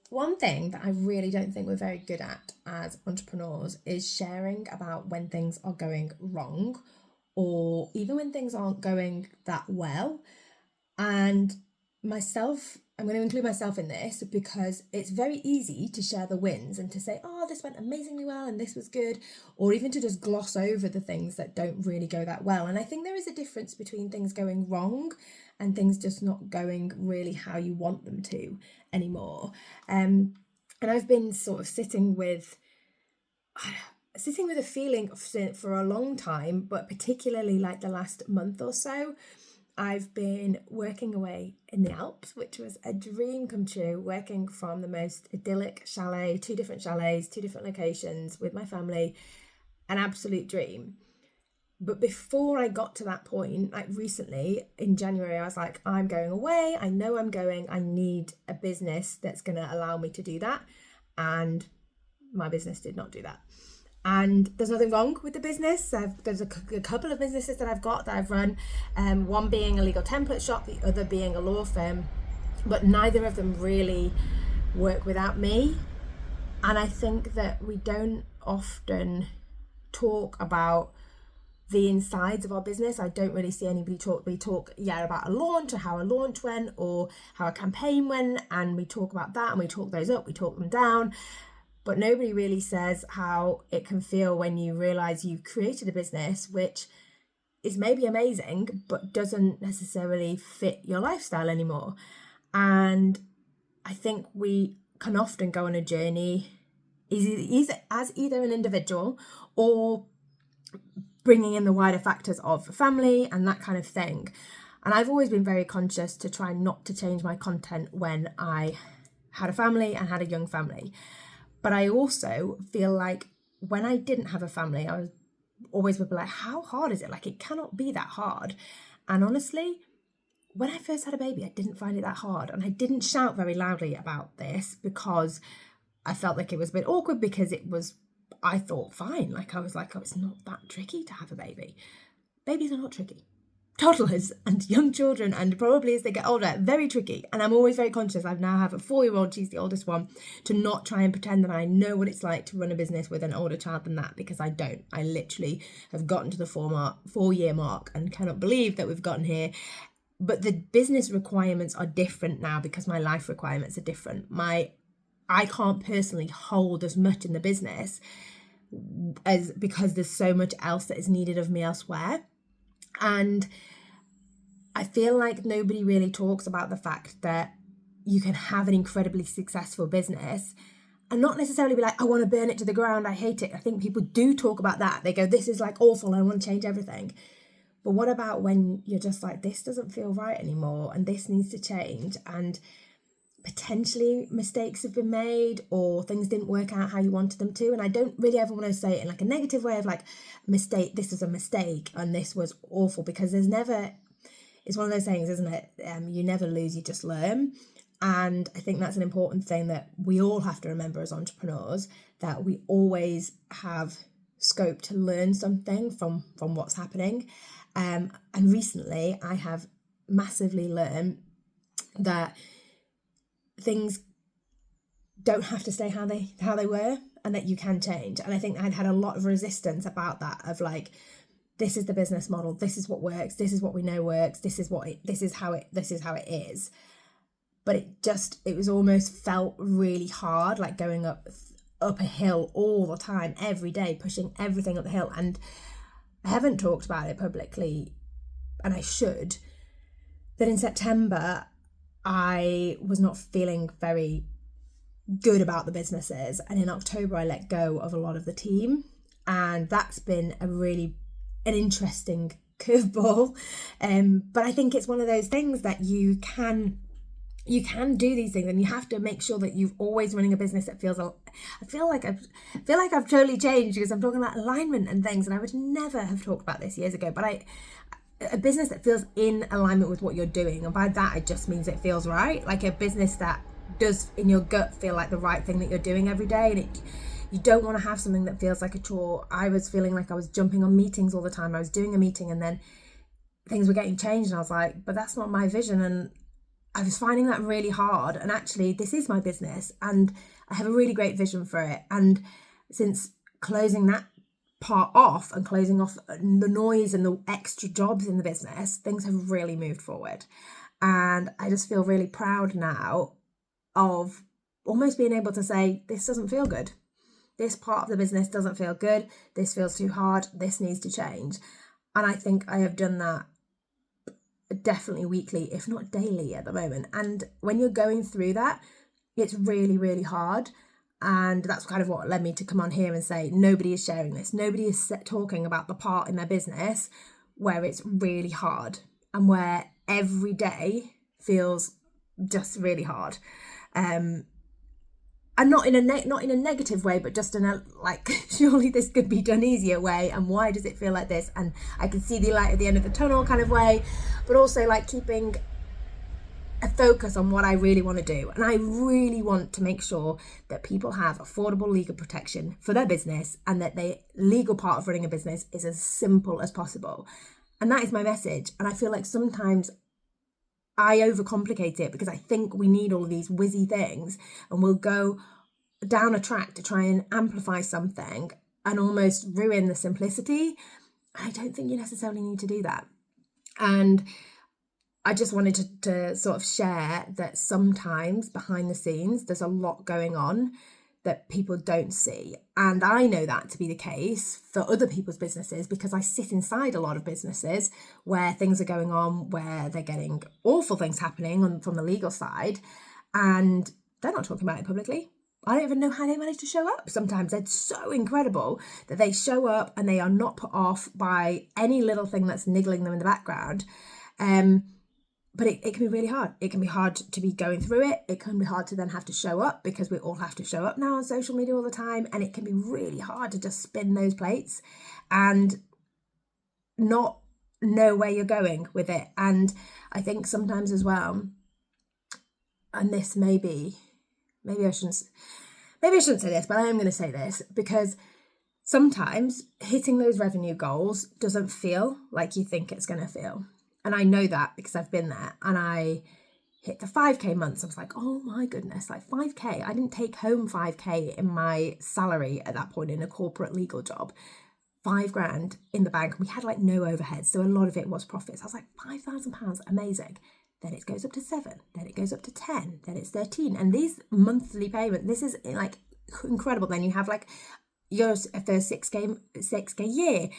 One thing that I really don't think we're very good at as entrepreneurs is sharing about when things are going wrong or even when things aren't going that well. And I'm going to include myself in this because it's very easy to share the wins and to say, oh, this went amazingly well and this was good, or even to just gloss over the things that don't really go that well. And I think there is a difference between things going wrong and things just not going really how you want them to anymore. And I've been sort of sitting with a feeling for a long time, but particularly like the last month or so. I've been working away in the Alps, which was a dream come true, working from the most idyllic chalet, 2 different chalets, 2 different locations with my family, an absolute dream. But before I got to that point, like recently in January, I was like, I'm going away. I know I'm going. I need a business that's going to allow me to do that. And my business did not do that. And there's nothing wrong with the business. There's a couple of businesses that I've got that I've run, one being a legal template shop, the other being a law firm, but neither of them really work without me. And I think that we don't often talk about the insides of our business. I don't really see anybody talk. We talk, about a launch or how a launch went or how a campaign went, and we talk about that and we talk those up, we talk them down. But nobody really says how it can feel when you realize you've created a business which is maybe amazing, but doesn't necessarily fit your lifestyle anymore. And I think we can often go on a journey as either an individual or bringing in the wider factors of family and that kind of thing. And I've always been very conscious to try not to change my content when I had a family and had a young family. But I also feel like when I didn't have a family, I was always would be like, how hard is it? Like, it cannot be that hard. And honestly, when I first had a baby, I didn't find it that hard. And I didn't shout very loudly about this because I felt like it was a bit awkward, because I thought, fine. Like, I was like, oh, it's not that tricky to have a baby. Babies are not tricky. Toddlers and young children, and probably as they get older, very tricky. And I'm always very conscious. I now have a 4-year-old, she's the oldest one, to not try and pretend that I know what it's like to run a business with an older child than that, because I don't. I literally have gotten to the 4-year mark and cannot believe that we've gotten here. But the business requirements are different now because my life requirements are different. I can't personally hold as much in the business because there's so much else that is needed of me elsewhere. And I feel like nobody really talks about the fact that you can have an incredibly successful business and not necessarily be like, I want to burn it to the ground, I hate it. I think people do talk about that. They go, this is like awful, I want to change everything. But what about when you're just like, this doesn't feel right anymore and this needs to change, and potentially mistakes have been made or things didn't work out how you wanted them to? And I don't really ever want to say it in like a negative way of like, mistake, this was a mistake and this was awful, because it's one of those things, isn't it? You never lose, you just learn. And I think that's an important thing that we all have to remember as entrepreneurs, that we always have scope to learn something from what's happening. And recently I have massively learned that things don't have to stay how they were, and that you can change. And I think I'd had a lot of resistance about that, of like, this is the business model, this is what works, this is what we know works, this is how it is. But it was almost felt really hard, like going up a hill all the time, every day, pushing everything up the hill. And I haven't talked about it publicly, and I should, that in September I was not feeling very good about the businesses, and in October I let go of a lot of the team, and that's been an interesting curveball. But I think it's one of those things that you can do these things, and you have to make sure that you're always running a business that I feel like I've totally changed, because I'm talking about alignment and things, and I would never have talked about this years ago, but a business that feels in alignment with what you're doing. And by that, it just means it feels right. Like a business that does in your gut feel like the right thing that you're doing every day. And you don't want to have something that feels like a chore. I was feeling like I was jumping on meetings all the time. I was doing a meeting and then things were getting changed, and I was like, but that's not my vision. And I was finding that really hard. And actually, this is my business and I have a really great vision for it. And since closing that part off and closing off the noise and the extra jobs in the business, things have really moved forward. And I just feel really proud now of almost being able to say, this doesn't feel good. This part of the business doesn't feel good. This feels too hard. This needs to change. And I think I have done that definitely weekly, if not daily at the moment. And when you're going through that, it's really, really hard. And that's kind of what led me to come on here and say, nobody is sharing this. Nobody is talking about the part in their business where it's really hard and where every day feels just really hard. And not in a negative way, but just in a like, surely this could be done easier way, and why does it feel like this? And I can see the light at the end of the tunnel kind of way, but also like keeping a focus on what I really want to do. And I really want to make sure that people have affordable legal protection for their business, and that the legal part of running a business is as simple as possible. And that is my message. And I feel like sometimes I overcomplicate it because I think we need all of these whizzy things, and we'll go down a track to try and amplify something and almost ruin the simplicity. I don't think you necessarily need to do that. And I just wanted to sort of share that sometimes behind the scenes, there's a lot going on that people don't see. And I know that to be the case for other people's businesses because I sit inside a lot of businesses where things are going on, where they're getting awful things happening from the legal side, and they're not talking about it publicly. I don't even know how they manage to show up. Sometimes it's so incredible that they show up and they are not put off by any little thing that's niggling them in the background. But it can be really hard. It can be hard to be going through it. It can be hard to then have to show up because we all have to show up now on social media all the time. And it can be really hard to just spin those plates and not know where you're going with it. And I think sometimes as well, and this maybe I shouldn't say this, but I am going to say this because sometimes hitting those revenue goals doesn't feel like you think it's going to feel. And I know that because I've been there, and I hit the 5K months. I was like, oh my goodness, like 5K. I didn't take home 5K in my salary at that point in a corporate legal job. £5,000 in the bank. We had like no overheads. So a lot of it was profits. I was like, £5,000, amazing. Then it goes up to 7, then it goes up to 10, then it's 13. And these monthly payments, this is like incredible. Then you have like your first 6K year.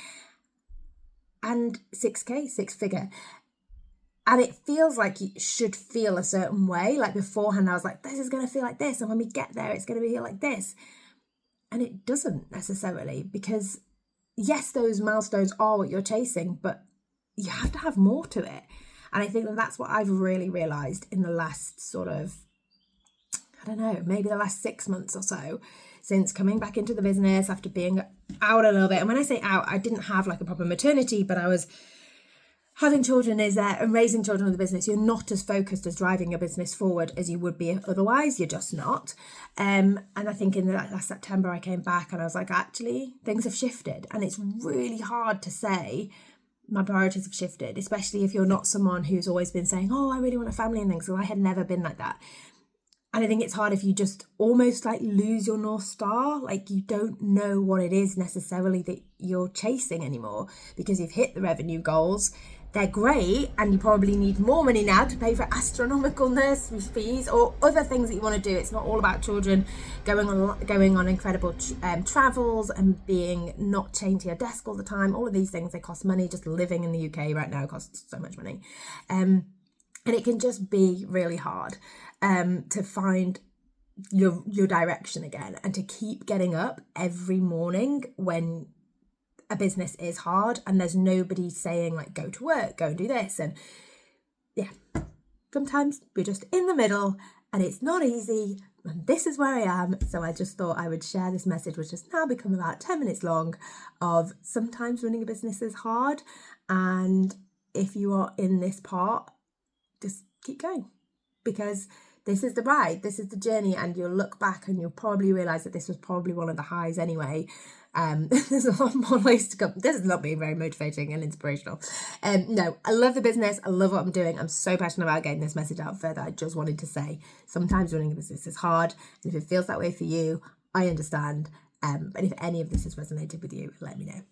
And 6K, six figure. And it feels like you should feel a certain way. Like beforehand, I was like, this is going to feel like this. And when we get there, it's going to be like this. And it doesn't necessarily, because yes, those milestones are what you're chasing, but you have to have more to it. And I think that's what I've really realized in the last sort of, I don't know, maybe the last 6 months or so, since coming back into the business after being out a little bit. And when I say out, I didn't have like a proper maternity, but I was having children and raising children in the business. You're not as focused as driving your business forward as you would be otherwise. You're just not. And I think in last September, I came back and I was like, actually, things have shifted. And it's really hard to say my priorities have shifted, especially if you're not someone who's always been saying, oh, I really want a family and things. So I had never been like that. And I think it's hard if you just almost like lose your North Star, like you don't know what it is necessarily that you're chasing anymore because you've hit the revenue goals. They're great, and you probably need more money now to pay for astronomical nursery fees or other things that you want to do. It's not all about children going on incredible travels and being not chained to your desk all the time. All of these things, they cost money. Just living in the UK right now costs so much money. And it can just be really hard to find your direction again and to keep getting up every morning when a business is hard and there's nobody saying like, go to work, go and do this. And yeah, sometimes we're just in the middle and it's not easy. And this is where I am. So I just thought I would share this message, which has now become about 10 minutes long, of sometimes running a business is hard. And if you are in this part, just keep going, because this is the ride, this is the journey, and you'll look back and you'll probably realize that this was probably one of the highs anyway. There's a lot more ways to come. This is not being very motivating and inspirational. No, I love the business. I love what I'm doing. I'm so passionate about getting this message out further. I just wanted to say sometimes running a business is hard. And if it feels that way for you, I understand. But if any of this has resonated with you, let me know.